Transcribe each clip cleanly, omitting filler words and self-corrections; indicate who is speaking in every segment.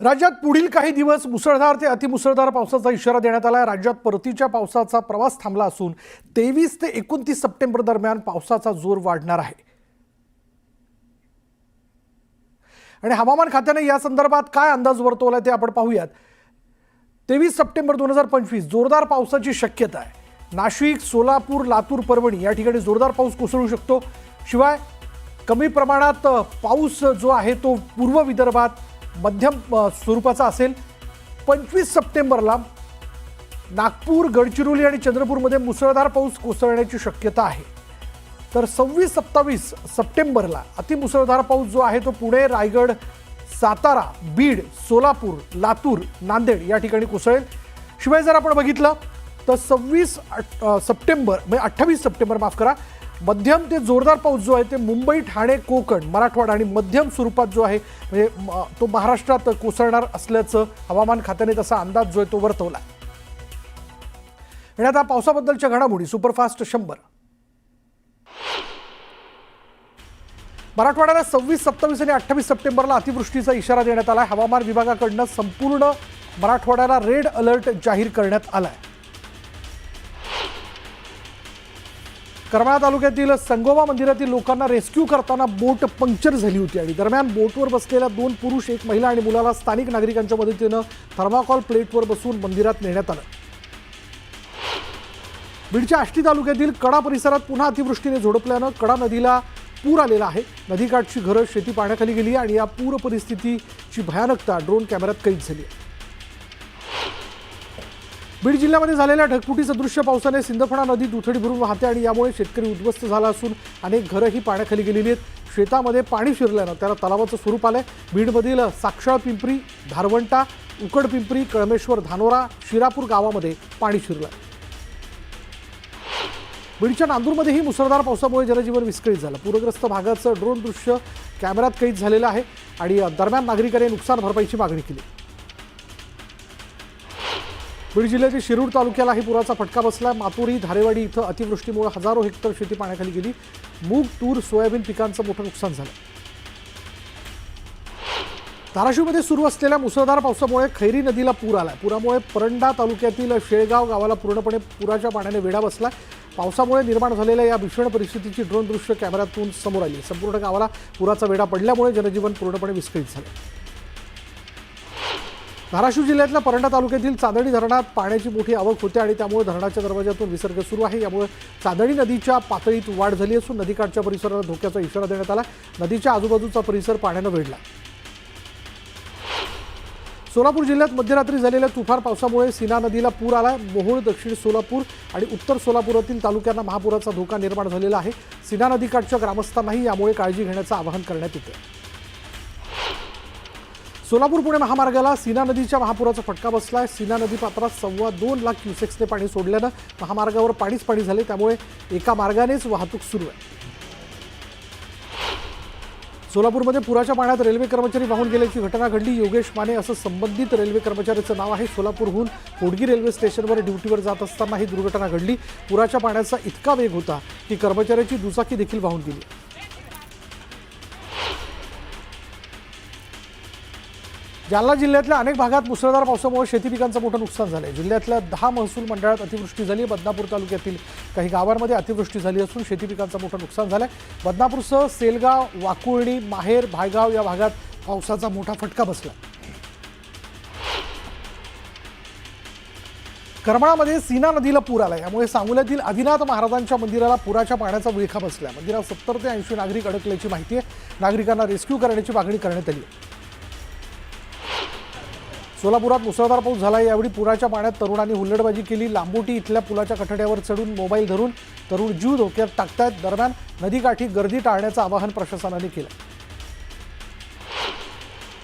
Speaker 1: राज्यात पुढील काही दिवस मुसळधार ते अतिमुसळधार पावसाचा इशारा देण्यात आला आहे। राज्यात परतीच्या पावसाचा प्रवास थांबला असून 23 ते 29 सप्टेंबर दरम्यान पावसाचा जोर वाढणार आहे। आणि हवामान खात्याने या संदर्भात काय अंदाज वर्तवलाय ते आपण पाहूयात। 23 सप्टेंबर 2025 जोरदार पावसाची शक्यता आहे। नाशिक, सोलापूर, लातूर, परभणी या ठिकाणी जोरदार पाऊस कोसळू शकतो। शिवाय कमी प्रमाणात पाऊस जो आहे तो पूर्व विदर्भात मध्यम स्वरूपाचा असेल। 25 सप्टेंबरला नागपूर, गडचिरोली आणि चंद्रपूरमध्ये मुसळधार पाऊस कोसळण्याची शक्यता आहे। तर 26-27 सप्टेंबरला अतिमुसळधार पाऊस जो आहे तो पुणे, रायगड, सातारा, बीड, सोलापूर, लातूर, नांदेड या ठिकाणी कोसळेल। शिवाय जर आपण बघितलं तर 28 सप्टेंबर माफ करा, मध्यम ते जोरदार पाऊस जो आहे ते मुंबई, ठाणे, कोकण, मराठवाडा आणि मध्यम स्वरूपात जो आहे म्हणजे तो महाराष्ट्रात कोसळणार असल्याचं हवामान खात्याने तसा अंदाज जो आहे तो वर्तवला। आणि आता पावसाबद्दलच्या घडामोडी सुपरफास्ट 100। मराठवाड्याला 26, 27 आणि 28 सप्टेंबरला अतिवृष्टीचा इशारा देण्यात आला आहे। हवामान विभागाकडून संपूर्ण मराठवाड्याला रेड अलर्ट जाहीर करण्यात आला आहे। करमाळा तालुक्यातील संगोबा मंदिरातील लोकांना रेस्क्यू करताना बोट पंक्चर झाली होती आणि दरम्यान बोटवर बसलेल्या 2 पुरुष, 1 महिला आणि मुलाला स्थानिक नागरिकांच्या मदतीने थर्माकोल प्लेटवर बसून मंदिरात नेण्यात आलं। बीडच्या आष्टी तालुक्यातील कडा परिसरात पुन्हा अतिवृष्टीने झोडपल्यानं कडा नदीला पूर आलेला आहे। नदीकाठची घरं, शेती पाण्याखाली गेली आणि या पूर परिस्थितीची भयानकता ड्रोन कॅमेऱ्यात कैद झाली आहे। बीड जिल्ह्यामध्ये झालेल्या ढगफुटी सदृश्य पावसाने सिंदफणा नदी दुथडी भरून वाहते आणि यामुळे शेतकरी उद्ध्वस्त झाला असून अनेक घरंही पाण्याखाली गेलेली आहेत। शेतामध्ये पाणी शिरल्यानं त्याला तलावाचं स्वरूप आलंय। बीडमधील साक्षाळ पिंपरी, धारवंटा, उकड पिंपरी, कळमेश्वर, धानोरा, शिरापूर गावामध्ये पाणी शिरलंय। बीडच्या नांदूरमध्येही मुसळधार पावसामुळे जनजीवन विस्कळीत झालं। पूरग्रस्त भागाचं ड्रोन दृश्य कॅमेऱ्यात कैद झालेलं आहे आणि दरम्यान नागरिकांनी नुकसान भरपाईची मागणी केली। बीड जिल्ह्यातील शिरूर तालुक्यालाही पुराचा फटका बसला। मातोरी, धारेवाडी इथं अतिवृष्टीमुळे हजारो हेक्टर शेती पाण्याखाली गेली। मूग, तूर, सोयाबीन पिकांचं मोठं नुकसान झालं। धाराशिवमध्ये सुरू असलेल्या मुसळधार पावसामुळे खैरी नदीला पूर आला। पुरामुळे परंडा तालुक्यातील शेळगाव गावाला पूर्णपणे पुराच्या पाण्याने वेढा बसला। पावसामुळे निर्माण झालेल्या या भीषण परिस्थितीची ड्रोन दृश्य कॅमेऱ्यातून समोर आली। संपूर्ण गावाला पुराचा वेढा पडल्यामुळे जनजीवन पूर्णपणे विस्कळीत झालं। धाराशिव जिल्ह्यातल्या परंडा तालुक्यातील चांदणी धरणात पाण्याची मोठी आवक होते आणि त्यामुळे धरणाच्या दरवाजातून विसर्ग सुरू आहे। यामुळे चांदणी नदीच्या पातळीत वाढ झाली असून नदीकाठच्या परिसराला धोक्याचा इशारा देण्यात आला। नदीच्या आजूबाजूचा परिसर पाण्यानं वेढला। सोलापूर जिल्ह्यात मध्यरात्री झालेल्या तुफान पावसामुळे सीना नदीला पूर आला। मोहोळ, दक्षिण सोलापूर आणि उत्तर सोलापुरातील तालुक्यांना महापुराचा धोका निर्माण झालेला आहे। सीना नदीकाठच्या ग्रामस्थांनाही यामुळे काळजी घेण्याचं आवाहन करण्यात येतं। सोलापूर पुणे महामार्गाला सीना नदीच्या महापुराचा फटका बसलाय। सीना नदी पात्रात 2.25 लाख क्युसेक्सने पाणी सोडल्यानं महामार्गावर पाणीच पाणी झाले। त्यामुळे एका मार्गानेच वाहतूक सुरू आहे। सोलापूरमध्ये पुराच्या पाण्यात रेल्वे कर्मचारी वाहून गेल्याची घटना घडली। योगेश माने असं संबंधित रेल्वे कर्मचाऱ्याचं नाव आहे। सोलापूरहून होडगी रेल्वे स्टेशनवर ड्युटीवर जात असताना ही दुर्घटना घडली। पुराच्या पाण्याचा इतका वेग होता की कर्मचाऱ्याची दुचाकी देखील वाहून गेली। जालना जिल्ह्यातल्या अनेक भागात मुसळधार पावसामुळे शेती पिकांचं मोठं नुकसान झालंय। जिल्ह्यातल्या 10 महसूल मंडळात अतिवृष्टी झाली। बदनापूर तालुक्यातील काही गावांमध्ये अतिवृष्टी झाली असून शेती पिकांचं मोठं नुकसान झालंय। बदनापूरसह सेलगाव, वाकुळणी, माहेर, भायगाव या भागात पावसाचा मोठा फटका बसला। करमाळामध्ये सीना नदीला पूर आला। यामुळे सांगोल्यातील आदिनाथ महाराजांच्या मंदिराला पुराच्या पाण्याचा विळखा बसला। मंदिरात 70 ते 80 नागरिक अडकल्याची माहिती आहे। नागरिकांना रेस्क्यू करण्याची मागणी करण्यात आली आहे। सोलापुरात मुसळधार पाऊस झाला। यावेळी पुराच्या पाण्यात तरुणांनी हुल्लडबाजी केली। लांबोटी इथल्या पुलाच्या कठड्यावर चढून मोबाईल धरून तरुण जीव धोक्यात टाकतायत। दरम्यान नदीकाठी गर्दी टाळण्याचं आवाहन प्रशासनाने केलं।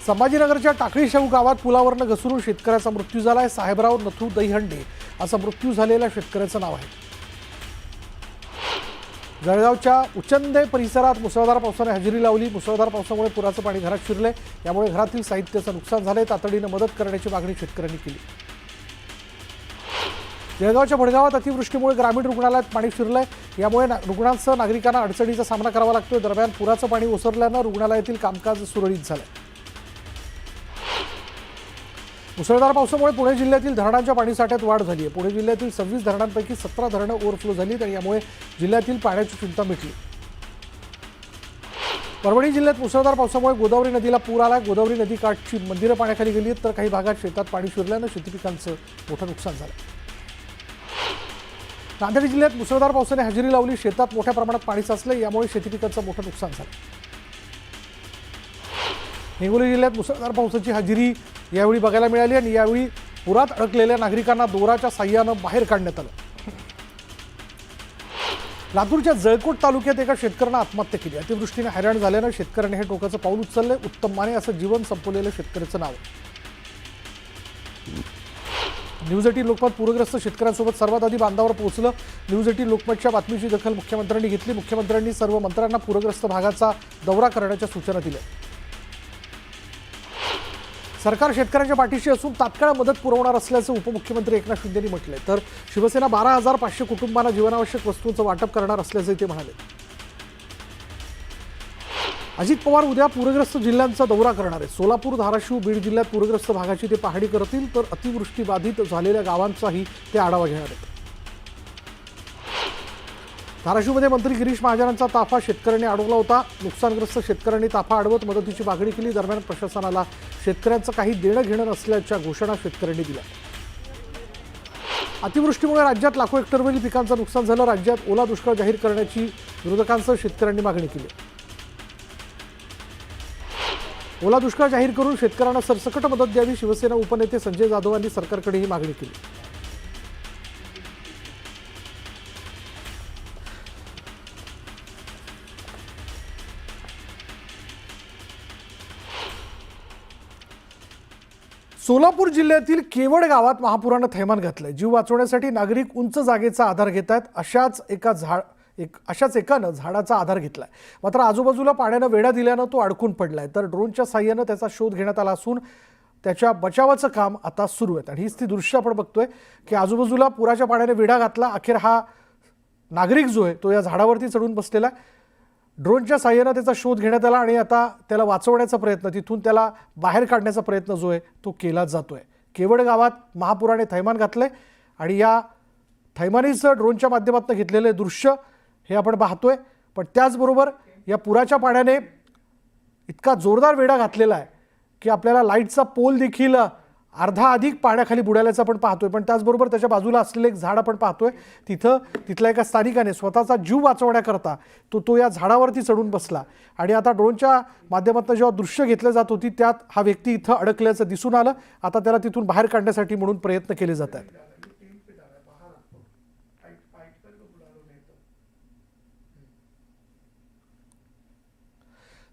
Speaker 1: संभाजीनगरच्या टाकळी शाहू गावात पुलावरनं घसरून शेतकऱ्याचा मृत्यू झालाय। साहेबराव नथू दहीहंडे असं मृत्यू झालेल्या शेतकऱ्याचं नाव आहे। जळगावच्या उचंदे परिसरात मुसळधार पावसाने हजेरी लावली। मुसळधार पावसामुळे पुराचं पाणी घरात शिरलंय। यामुळे घरातील साहित्याचं नुकसान झालंय। तातडीनं मदत करण्याची मागणी शेतकऱ्यांनी केली। जळगावच्या भडगावात अतिवृष्टीमुळे ग्रामीण रुग्णालयात पाणी शिरलंय। यामुळे रुग्णांसह नागरिकांना अडचणीचा सामना करावा लागतोय। दरम्यान पुराचं पाणी ओसरल्यानं रुग्णालयातील कामकाज सुरळीत झालंय। मुसळधार पावसामुळे पुणे जिल्ह्यातील धरणांच्या पाणीसाठ्यात वाढ झाली आहे। पुणे जिल्ह्यातील 26 धरणांपैकी 17 धरणं ओव्हरफ्लो झाली आणि यामुळे जिल्ह्यातील पाण्याची चिंता मिटली। परभणी जिल्ह्यात मुसळधार पावसामुळे गोदावरी नदीला पूर आला। गोदावरी नदी काठची मंदिरं पाण्याखाली गेली आहेत, तर काही भागात शेतात पाणी शिरल्यानं शेती पिकांचं मोठं नुकसान झालं। नांदेड जिल्ह्यात मुसळधार पावसाने हजेरी लावली। शेतात मोठ्या प्रमाणात पाणी साचले, यामुळे शेती पिकांचं मोठं नुकसान झालं। हिंगोली जिल्ह्यात मुसळधार पावसाची हजेरी यावेळी बघायला मिळाली आणि यावेळी पुरात अडकलेल्या नागरिकांना दोराच्या साह्यानं बाहेर काढण्यात आलं। लातूरच्या जळकोट तालुक्यात एका शेतकऱ्यानं आत्महत्या केली। अतिवृष्टीने हैराण झाल्यानं शेतकऱ्याने हे टोकाचं पाऊल उचललंय। उत्तम माने असं जीवन संपवलेलं शेतकऱ्याचं नाव आहे। न्यूज 18 लोकमत पूरग्रस्त शेतकऱ्यांसोबत सर्वात आधी बांधावर पोहोचलं। न्यूज 18 लोकमतच्या बातमीची दखल मुख्यमंत्र्यांनी घेतली। मुख्यमंत्र्यांनी सर्व मंत्र्यांना पूरग्रस्त भागाचा दौरा करण्याच्या सूचना दिल्या। सरकार शेतकऱ्यांच्या पाठीशी असून तात्काळ मदत पुरवणार असल्याचं उपमुख्यमंत्री एकनाथ शिंदेंनी म्हटलंय, तर शिवसेना 12,500 कुटुंबांना जीवनावश्यक वस्तूंचं वाटप करणार असल्याचं ते म्हणाले। अजित पवार उद्या पूरग्रस्त जिल्ह्यांचा दौरा करणार आहेत। सोलापूर, धाराशिव, बीड जिल्ह्यात पूरग्रस्त भागाची ते पाहणी करतील, तर अतिवृष्टी बाधित झालेल्या गावांचाही ते आढावा घेणार आहेत। धाराशिवमध्ये मंत्री गिरीश महाजनांचा ताफा शेतकऱ्यांनी अडवला होता। नुकसानग्रस्त शेतकऱ्यांनी ताफा अडवत मदतीची मागणी केली। दरम्यान प्रशासनाला शेतकऱ्यांचं काही देणं घेणं नसल्याच्या घोषणा शेतकऱ्यांनी दिल्या। अतिवृष्टीमुळे राज्यात लाखो हेक्टरवरील पिकांचं नुकसान झालं। राज्यात ओला दुष्काळ जाहीर करण्याची विरोधकांसह शेतकऱ्यांनी मागणी केली। ओला दुष्काळ जाहीर करून शेतकऱ्यांना सरसकट मदत द्यावी, शिवसेना उपनेते संजय जाधव यांनी सरकारकडे ही मागणी केली। सोलापूर जिल्ह्यातील केवड गावात महापुरानं थैमान घातलंय। जीव वाचवण्यासाठी नागरिक उंच जागेचा आधार घेत आहेत। अशाच एकानं झाडाचा आधार घेतलाय, मात्र आजूबाजूला पाण्यानं वेढा दिल्यानं तो अडकून पडलाय, तर ड्रोनच्या साह्यानं त्याचा शोध घेण्यात आला असून त्याच्या बचावाचं काम आता सुरू आहे। आणि हीच ती दृश्य आपण बघतोय की आजूबाजूला पुराच्या पाण्याने वेढा घातला। अखेर हा नागरिक जो आहे तो या झाडावरती चढून बसलेला आहे। ड्रोनच्या साह्यानं त्याचा शोध घेण्यात आला आणि आता त्याला वाचवण्याचा प्रयत्न, तिथून त्याला बाहेर काढण्याचा प्रयत्न जो आहे तो केला जातोय। केवड गावात महापुराने थैमान घातलंय आणि या थैमानीचं ड्रोनच्या माध्यमातून घेतलेले दृश्य हे आपण पाहतोय। पण त्याचबरोबर या पुराच्या पाण्याने इतका जोरदार वेढा घातलेला आहे की आपल्याला लाईटचा पोल देखील अर्धा अधिक पाण्याखाली बुडाल्याचं आपण पाहतोय। पण त्याचबरोबर त्याच्या बाजूला असलेलं एक झाड आपण पाहतोय, तिथल्या एका स्थानिकाने स्वतःचा जीव वाचवण्याकरता तो या झाडावरती चढून बसला आणि आता ड्रोनच्या माध्यमातून जेव्हा दृश्य घेतलं जात होती त्यात हा व्यक्ती इथं अडकल्याचं दिसून आलं। आता त्याला तिथून बाहेर काढण्यासाठी म्हणून प्रयत्न केले जात आहेत।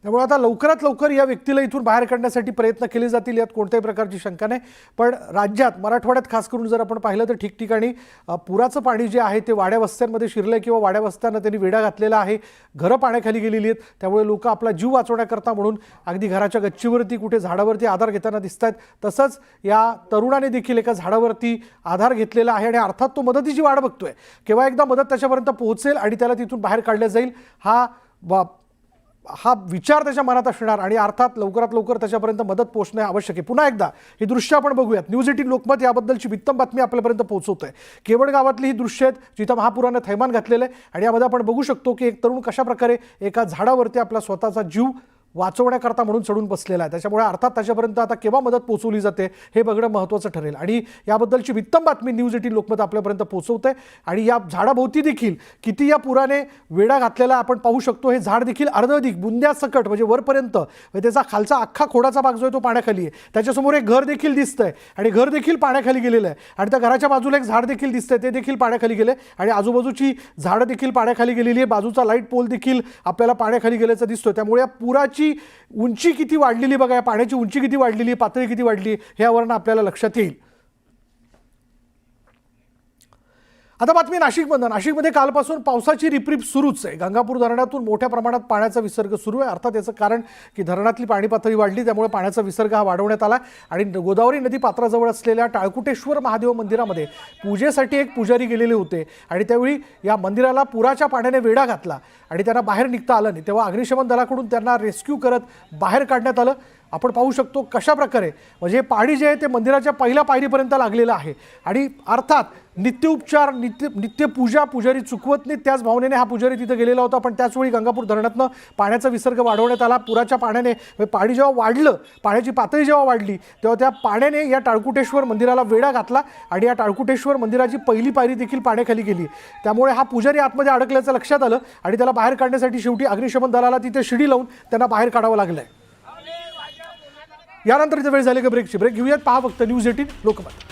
Speaker 1: त्यामुळे आता लवकरात लवकर या व्यक्तीला इथून बाहेर काढण्यासाठी प्रयत्न केले जातील, यात कोणत्याही प्रकारची शंका नाही। पण राज्यात मराठवाड्यात खास करून जर आपण पाहिलं तर ठिकठिकाणी पुराचं पाणी जे आहे ते वाड्या वस्त्यांमध्ये शिरलंय किंवा वाड्या वस्त्यांना त्यांनी वेढा घातलेला आहे। घरं पाण्याखाली गेलेली आहेत, त्यामुळे लोक आपला जीव वाचवण्याकरता म्हणून अगदी घराच्या गच्चीवरती कुठे झाडावरती आधार घेताना दिसत आहेत। तसंच या तरुणाने देखील एका झाडावरती आधार घेतलेला आहे आणि अर्थात तो मदतीची वाट बघतोय, केव्हा एकदा मदत त्याच्यापर्यंत पोहोचेल आणि त्याला तिथून बाहेर काढलं जाईल हा विचार त्याच्या मनात असणार आणि अर्थात लवकरात लवकर त्याच्यापर्यंत मदत पोहोचणे आवश्यक आहे। पुन्हा एकदा ही दृश्य आपण बघूयात। न्यूज 18 लोकमत याबद्दलची वित्तम बातमी आपल्यापर्यंत पोहोचवतोय। केवड गावातली ही दृश्य आहेत जिथं महापुरानं थैमान घातलेलं आहे आणि यामध्ये आपण बघू शकतो की एक तरुण कशा प्रकारे एका झाडावरती आपला स्वतःचा जीव वाचवण्याकरता म्हणून चढून बसलेला आहे। त्याच्यामुळे अर्थात त्याच्यापर्यंत आता केव्हा मदत पोहोचवली जाते हे बघणं महत्त्वाचं ठरेल आणि याबद्दलची वित्तम बातमी न्यूज 18 लोकमत आपल्यापर्यंत पोहोचवते। आणि या झाडाभोवती देखील किती या पुराने वेढा घातलेला आपण पाहू शकतो। हे झाड देखील अर्धअधिक बुंद्यासकट म्हणजे वरपर्यंत त्याचा खालचा अख्खा खोडाचा भाग जो आहे तो पाण्याखाली आहे। त्याच्यासमोर एक घर देखील दिसतंय आणि घर देखील पाण्याखाली गेलेलं आहे आणि त्या घराच्या बाजूला एक झाड देखील दिसतंय, ते देखील पाण्याखाली गेले आणि आजूबाजूची झाडं देखील पाण्याखाली गेलेली आहे। बाजूचा लाईट पोल देखील आपल्याला पाण्याखाली गेल्याचं दिसतोय। त्यामुळे या पुराची उंची किती वाढलेली बघा, या पाण्याची उंची किती वाढलेली, पातळी किती वाढली यावरून आपल्याला लक्षात येईल। आता बातमी नाशिकमधून। नाशिकमध्ये कालपासून पावसाची रिपरिप सुरूच आहे। गंगापूर धरणातून मोठ्या प्रमाणात पाण्याचा विसर्ग सुरू आहे। अर्थात याचं कारण की धरणातली पाणी पातळी वाढली, त्यामुळे पाण्याचा विसर्ग हा वाढवण्यात आला आणि गोदावरी नदी पात्राजवळ असलेल्या टाळकुटेश्वर महादेव मंदिरामध्ये पूजेसाठी एक पुजारी गेलेले होते आणि त्यावेळी या मंदिराला पुराच्या पाण्याने वेढा घातला आणि त्यांना बाहेर निघता आलं नाही। तेव्हा अग्निशमन दलाकडून त्यांना रेस्क्यू करत बाहेर काढण्यात आलं। आपण पाहू शकतो कशा प्रकारे म्हणजे पाणी जे आहे ते मंदिराच्या पहिल्या पायरीपर्यंत लागलेलं आहे आणि अर्थात नित्योपचार नित्यपूजा पुजारी चुकवत नाही त्याच भावनेने हा पुजारी तिथे गेलेला होता. पण त्याचवेळी गंगापूर धरणातनं पाण्याचा विसर्ग वाढवण्यात आला. पुराच्या पाण्याने पाणी जेव्हा वाढलं, पाण्याची पातळी जेव्हा वाढली तेव्हा त्या पाण्याने या टाळकुटेश्वर मंदिराला वेढा घातला आणि या टाळकुटेश्वर मंदिराची पहिली पायरी देखील पाण्याखाली गेली. त्यामुळे हा पुजारी आतमध्ये अडकल्याचं लक्षात आलं आणि त्याला बाहेर काढण्यासाठी शेवटी अग्निशमन दलाला तिथे शिडी लावून त्यांना बाहेर काढावं लागलंय. यानंतर इथे वेळ झाली का ब्रेकची. ब्रेक घेऊयात. पहा फक्त न्यूज 18 लोकमत.